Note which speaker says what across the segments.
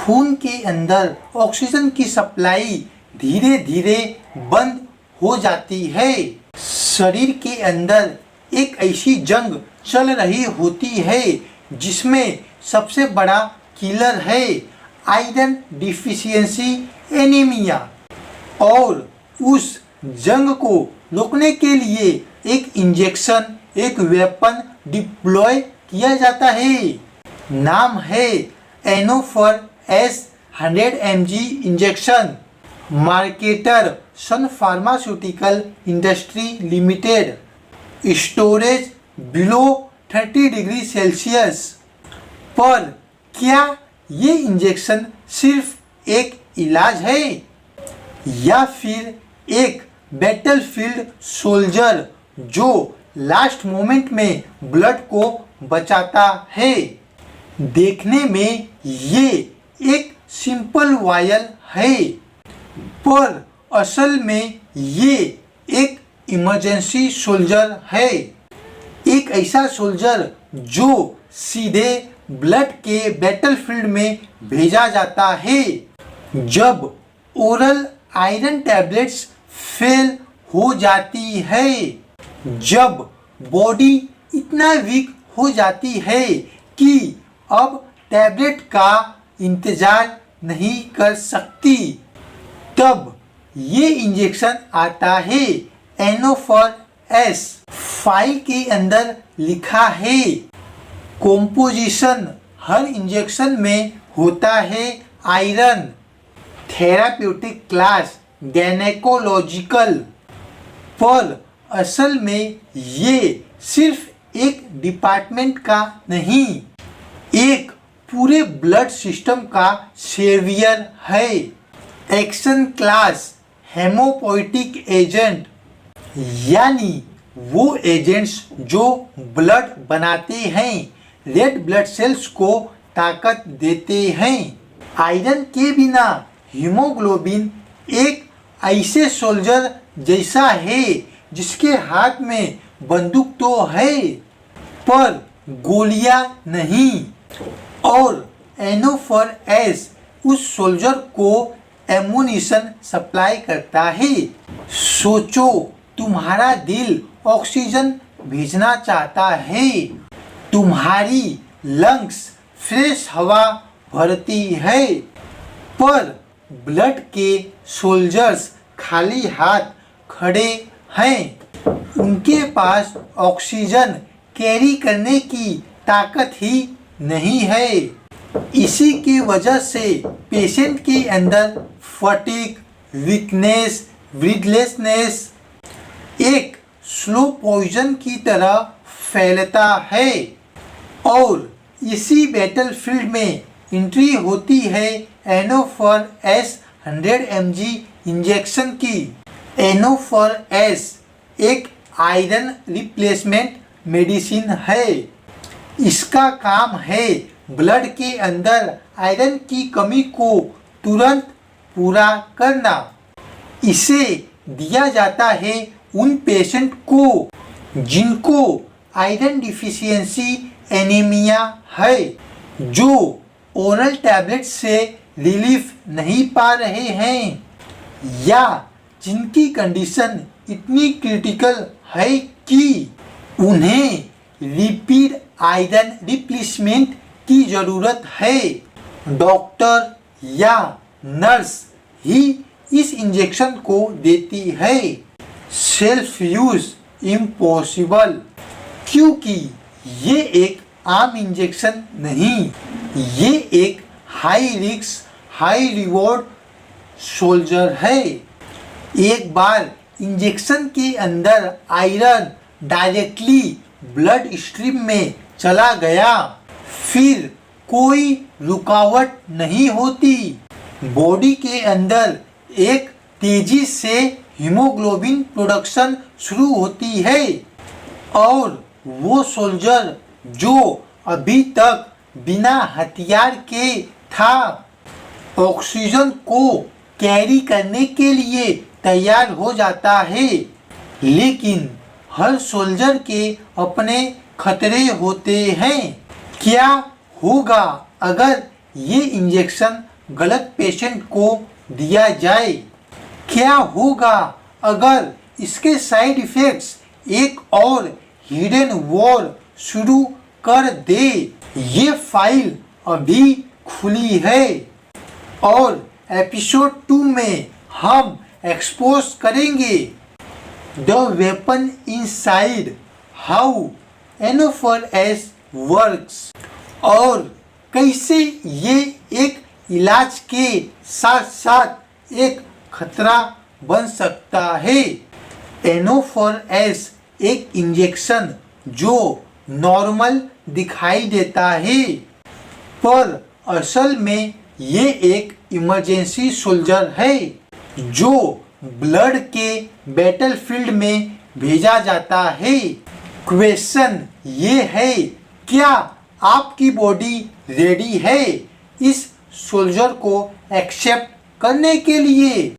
Speaker 1: खून के अंदर ऑक्सीजन की सप्लाई धीरे धीरे बंद हो जाती है। शरीर के अंदर एक ऐसी जंग चल रही होती है जिसमें सबसे बड़ा किलर है आयरन डिफिशियंसी एनीमिया, और उस जंग को रोकने के लिए एक इंजेक्शन, एक वेपन डिप्लॉय किया जाता है। नाम है Enofer S 100 mg injection. Marketer Sun pharmaceutical industry limited. Storage below 30 degree Celsius. पर क्या ये इंजेक्शन सिर्फ एक इलाज है या फिर एक बैटलफील्ड सोल्जर जो लास्ट मोमेंट में ब्लड को बचाता है? देखने में ये एक सिंपल वायल है, पर असल में ये एक इमरजेंसी सोल्जर है। एक ऐसा सोल्जर जो सीधे ब्लड के बैटलफील्ड में भेजा जाता है जब ओरल आयरन टैबलेट्स फेल हो जाती है, जब बॉडी इतना वीक हो जाती है कि अब टैबलेट का इंतजार नहीं कर सकती, तब ये इंजेक्शन आता है एनोफर एस। फाइल के अंदर लिखा है कॉम्पोजिशन हर इंजेक्शन में होता है आयरन, थेराप्यूटिक क्लास गैनेकोलॉजिकल, पर असल में ये सिर्फ एक डिपार्टमेंट का नहीं, एक पूरे ब्लड सिस्टम का सेवियर है। एक्शन क्लास हेमोपोइटिक एजेंट, यानी वो एजेंट्स जो ब्लड बनाते हैं, रेड ब्लड सेल्स को ताकत देते हैं। आयरन के बिना हीमोग्लोबिन एक ऐसे सोल्जर जैसा है जिसके हाथ में बंदूक तो है पर गोलियां नहीं, और एनोफर एस उस सोल्जर को एमुनिशन सप्लाई करता है। सोचो, तुम्हारा दिल ऑक्सीजन भेजना चाहता है, तुम्हारी लंग्स फ्रेश हवा भरती है, पर ब्लड के सोल्जर्स खाली हाथ खड़े हैं, उनके पास ऑक्सीजन कैरी करने की ताकत ही नहीं है। इसी की वजह से पेशेंट के अंदर फटीग, वीकनेस, ब्रीथलेसनेस एक स्लो पॉइजन की तरह फैलता है, और इसी बैटलफील्ड में एंट्री होती है एनोफर एस 100 mg इंजेक्शन की। एनोफर एस एक आयरन रिप्लेसमेंट मेडिसिन है। इसका काम है ब्लड के अंदर आयरन की कमी को तुरंत पूरा करना। इसे दिया जाता है उन पेशेंट को जिनको आयरन डिफिशियंसी एनीमिया है, जो ओरल टैबलेट से रिलीफ नहीं पा रहे हैं, या जिनकी कंडीशन इतनी क्रिटिकल है कि उन्हें रिपीट आयरन रिप्लेसमेंट की ज़रूरत है। डॉक्टर या नर्स ही इस इंजेक्शन को देती है। सेल्फ यूज इम्पॉसिबल, क्योंकि ये एक आम इंजेक्शन नहीं, ये एक high risk high reward soldier है। एक बार इंजेक्शन के अंदर आयरन डायरेक्टली ब्लड स्ट्रीम में चला गया, फिर कोई रुकावट नहीं होती। बॉडी के अंदर एक तेजी से हीमोग्लोबिन प्रोडक्शन शुरू होती है, और वो सोल्जर जो अभी तक बिना हथियार के था, ऑक्सीजन को कैरी करने के लिए तैयार हो जाता है। लेकिन हर सोल्जर के अपने खतरे होते हैं। क्या होगा अगर ये इंजेक्शन गलत पेशेंट को दिया जाए? क्या होगा अगर इसके साइड इफ़ेक्ट्स एक और हिडन वॉर शुरू कर दे? ये फाइल अभी खुली है और एपिसोड 2 में हम एक्सपोज करेंगे the weapon inside, how NO4S works और कैसे ये एक इलाज के साथ साथ एक खतरा बन सकता है। NO4S एक इंजेक्शन जो नॉर्मल दिखाई देता है, पर असल में ये एक इमरजेंसी सोल्जर है जो ब्लड के बैटलफील्ड में भेजा जाता है। क्वेश्चन ये है, क्या आपकी बॉडी रेडी है इस सोल्जर को एक्सेप्ट करने के लिए?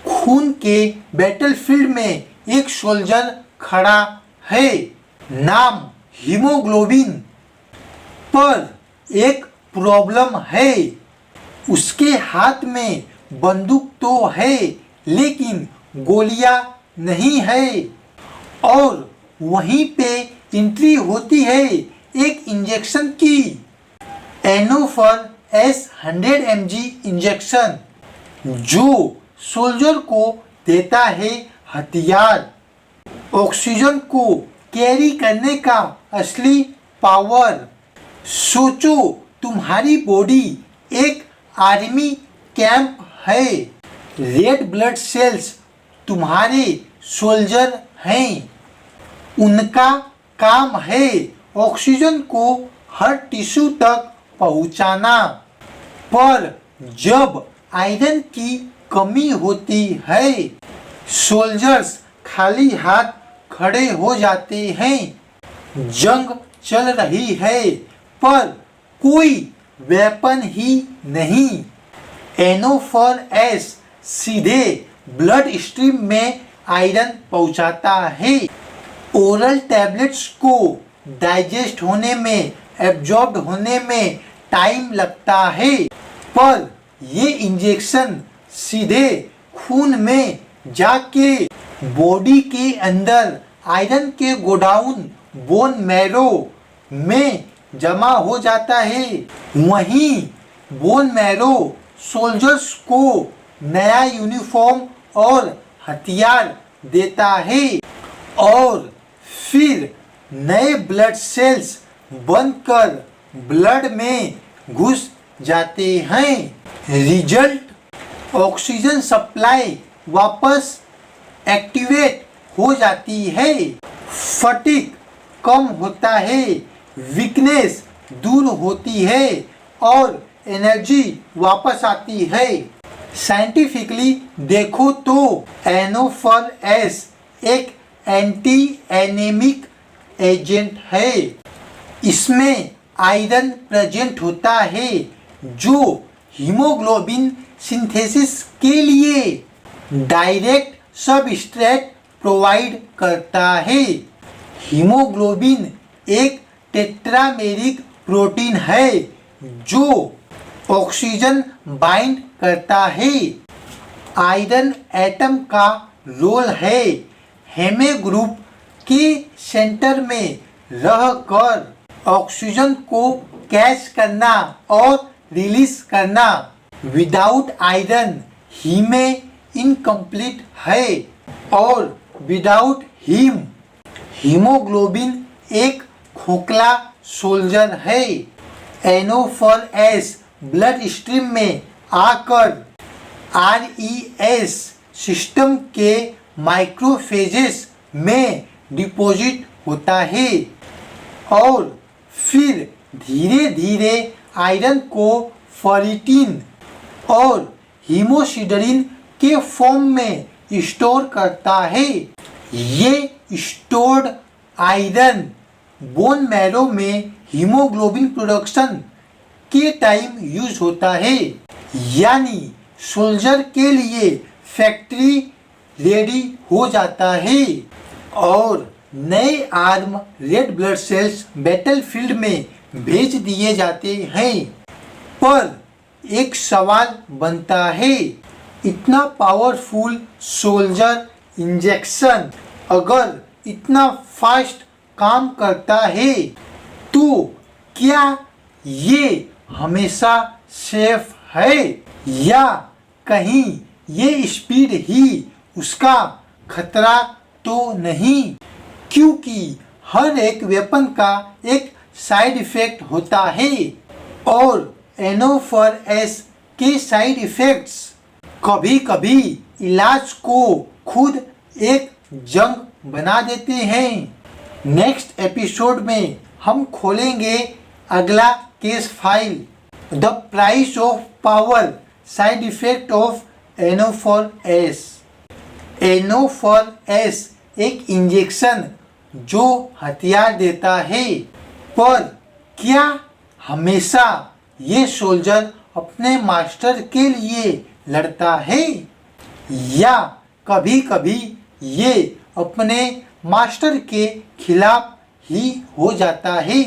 Speaker 1: खून के बैटलफील्ड में एक सोल्जर खड़ा है, नाम हीमोग्लोबिन, पर एक प्रॉब्लम है, उसके हाथ में बंदूक तो है लेकिन गोलियां नहीं है। और वहीं पे एंट्री होती है एक इंजेक्शन की, NO4S 100 mg इंजेक्शन, जो सोल्जर को देता है हथियार, ऑक्सीजन को कैरी करने का असली पावर। सोचो तुम्हारी बॉडी एक आर्मी कैंप है, रेड ब्लड सेल्स तुम्हारे सोल्जर हैं, उनका काम है ऑक्सीजन को हर टिश्यू तक पहुंचाना, पर जब आयरन की कमी होती है सोल्जर्स खाली हाथ खड़े हो जाते हैं। जंग चल रही है पर कोई वेपन ही नहीं। NO4S सीधे ब्लड स्ट्रीम में आयरन पहुंचाता है। ओरल टैबलेट्स को डाइजेस्ट होने में, एब्जॉर्ब होने में टाइम लगता है, पर ये इंजेक्शन सीधे खून में जाके बॉडी के अंदर आयरन के गोडाउन बोन मैरो में जमा हो जाता है। वहीं बोन मैरो सोल्जर्स को नया यूनिफॉर्म और हथियार देता है और फिर नए ब्लड सेल्स बनकर ब्लड में घुस जाते हैं। रिजल्ट, ऑक्सीजन सप्लाई वापस एक्टिवेट हो जाती है, फटीग कम होता है, वीकनेस दूर होती है और एनर्जी वापस आती है। साइंटिफिकली देखो तो NO4S एक एंटी एनेमिक एजेंट है। इसमें आयरन प्रेजेंट होता है जो हीमोग्लोबिन सिंथेसिस के लिए डायरेक्ट सबस्ट्रेट प्रोवाइड करता है। हीमोग्लोबिन एक टेट्रामेरिक प्रोटीन है जो ऑक्सीजन बाइंड करता है। आयरन एटम का रोल है हेमे ग्रुप के सेंटर में रहकर ऑक्सीजन को कैच करना और रिलीज करना। विदाउट आयरन हीमे इनकम्प्लीट है और विदाउट हीम हीमोग्लोबिन एक खोखला सोल्जर है। NO4S ब्लड स्ट्रीम में आकर RES सिस्टम के माइक्रोफेजेस में डिपॉजिट होता है और फिर धीरे धीरे आयरन को फर्रिटिन और हीमोसिडरिन के फॉर्म में स्टोर करता है। ये स्टोर्ड आयरन बोन मैरो में हीमोग्लोबिन प्रोडक्शन के टाइम यूज होता है, यानी सोल्जर के लिए फैक्ट्री रेडी हो जाता है और नए arm red blood cells battlefield में भेज दिए जाते हैं। पर एक सवाल बनता है, इतना पावरफुल सोल्जर इंजेक्शन अगर इतना फास्ट काम करता है तो क्या ये हमेशा सेफ है या कहीं ये स्पीड ही उसका खतरा तो नहीं? क्योंकि हर एक वेपन का एक साइड इफेक्ट होता है और NO4S के साइड इफेक्ट्स कभी कभी इलाज को खुद एक जंग बना देते हैं। नेक्स्ट एपिसोड में हम खोलेंगे अगला case file, the price of power side effect of NO4S। NO4S एक इंजेक्शन जो हथियार देता है, पर क्या हमेशा ये सोल्जर अपने मास्टर के लिए लड़ता है या कभी कभी ये अपने मास्टर के खिलाफ ही हो जाता है?